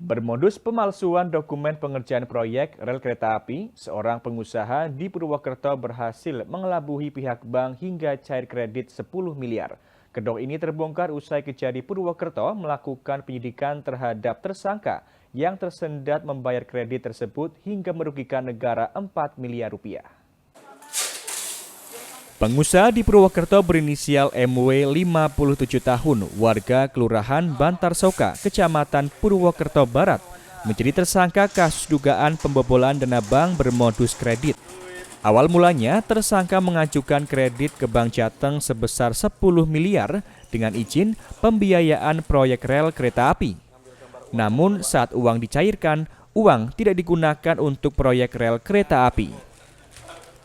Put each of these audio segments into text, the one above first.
Bermodus pemalsuan dokumen pengerjaan proyek rel kereta api, seorang pengusaha di Purwokerto berhasil mengelabuhi pihak bank hingga cair kredit 10 miliar. Kedok ini terbongkar usai Kejati Purwokerto melakukan penyidikan terhadap tersangka yang tersendat membayar kredit tersebut hingga merugikan negara 4 miliar rupiah. Pengusaha di Purwokerto berinisial MW 57 tahun, warga Kelurahan Bantarsoka, Kecamatan Purwokerto Barat, menjadi tersangka kasus dugaan pembobolan dana bank bermodus kredit. Awal mulanya, tersangka mengajukan kredit ke Bank Jateng sebesar 10 miliar dengan izin pembiayaan proyek rel kereta api. Namun saat uang dicairkan, uang tidak digunakan untuk proyek rel kereta api.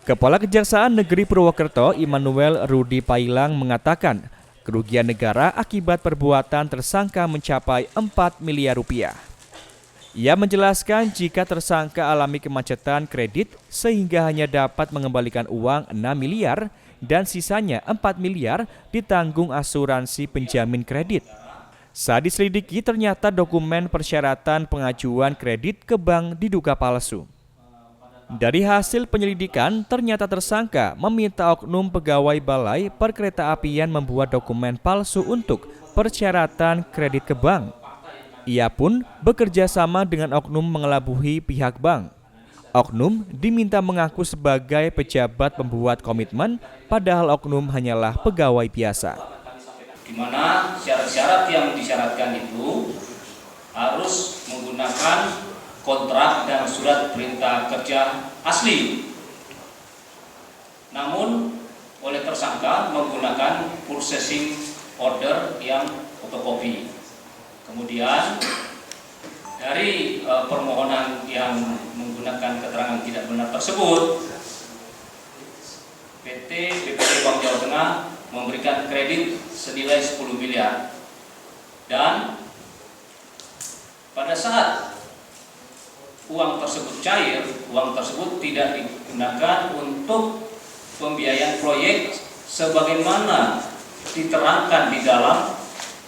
Kepala Kejaksaan Negeri Purwokerto, Immanuel Rudi Pailang, mengatakan kerugian negara akibat perbuatan tersangka mencapai 4 miliar rupiah. Ia menjelaskan jika tersangka alami kemacetan kredit sehingga hanya dapat mengembalikan uang 6 miliar dan sisanya 4 miliar ditanggung asuransi penjamin kredit. Saat diselidiki ternyata dokumen persyaratan pengajuan kredit ke bank diduga palsu. Dari hasil penyelidikan, ternyata tersangka meminta oknum pegawai Balai Perkeretaapian membuat dokumen palsu untuk persyaratan kredit ke bank. Ia pun bekerja sama dengan oknum mengelabuhi pihak bank. Oknum diminta mengaku sebagai pejabat pembuat komitmen, padahal oknum hanyalah pegawai biasa. Di mana syarat-syarat yang disyaratkan itu harus menggunakan kontrak dan surat perintah kerja asli. Namun oleh tersangka menggunakan purchasing order yang fotokopi. Kemudian dari permohonan yang menggunakan keterangan tidak benar tersebut, PT BPT Bank Jawa Tengah memberikan kredit senilai 10 miliar. Dan pada saat uang tersebut cair, uang tersebut tidak digunakan untuk pembiayaan proyek sebagaimana diterangkan di dalam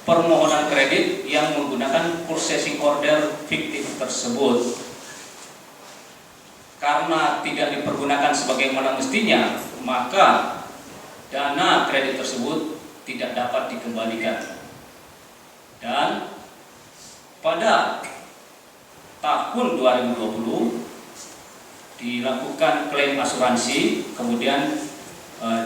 permohonan kredit yang menggunakan purchasing order fiktif tersebut. Karena tidak dipergunakan sebagaimana mestinya, maka dana kredit tersebut tidak dapat dikembalikan. Dan pada tahun 2020 dilakukan klaim asuransi, kemudian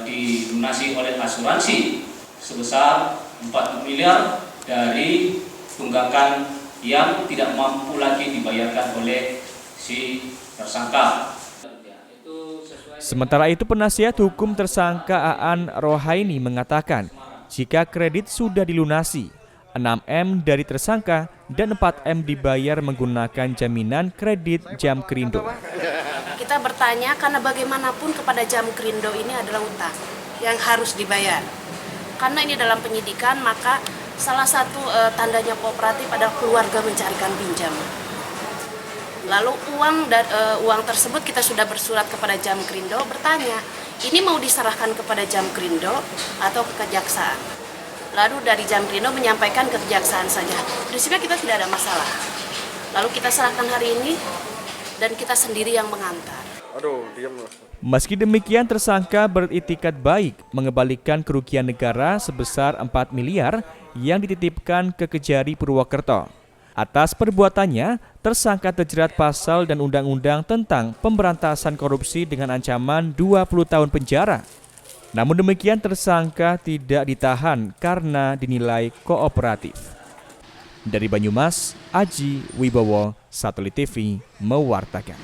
dilunasi oleh asuransi sebesar 4 miliar dari tunggakan yang tidak mampu lagi dibayarkan oleh si tersangka. Sementara itu, penasihat hukum tersangka Aan Rohaini mengatakan jika kredit sudah dilunasi, 6M dari tersangka dan 4M dibayar menggunakan jaminan kredit Jamkrindo. Kita bertanya karena bagaimanapun kepada Jamkrindo ini adalah utang yang harus dibayar. Karena ini dalam penyidikan, maka salah satu tandanya kooperatif adalah keluarga mencarikan pinjaman. Lalu uang tersebut kita sudah bersurat kepada Jamkrindo bertanya, ini mau diserahkan kepada Jamkrindo atau ke kejaksaan? Lalu dari Jamkrindo menyampaikan ke kejaksaan saja. Prinsipnya kita tidak ada masalah. Lalu kita serahkan hari ini dan kita sendiri yang mengantar. Meski demikian, tersangka beritikat baik mengembalikan kerugian negara sebesar 4 miliar yang dititipkan ke Kejari Purwokerto. Atas perbuatannya, tersangka terjerat pasal dan undang-undang tentang pemberantasan korupsi dengan ancaman 20 tahun penjara. Namun demikian, tersangka tidak ditahan karena dinilai kooperatif. Dari Banyumas, Aji Wibowo, Satelit TV, mewartakan.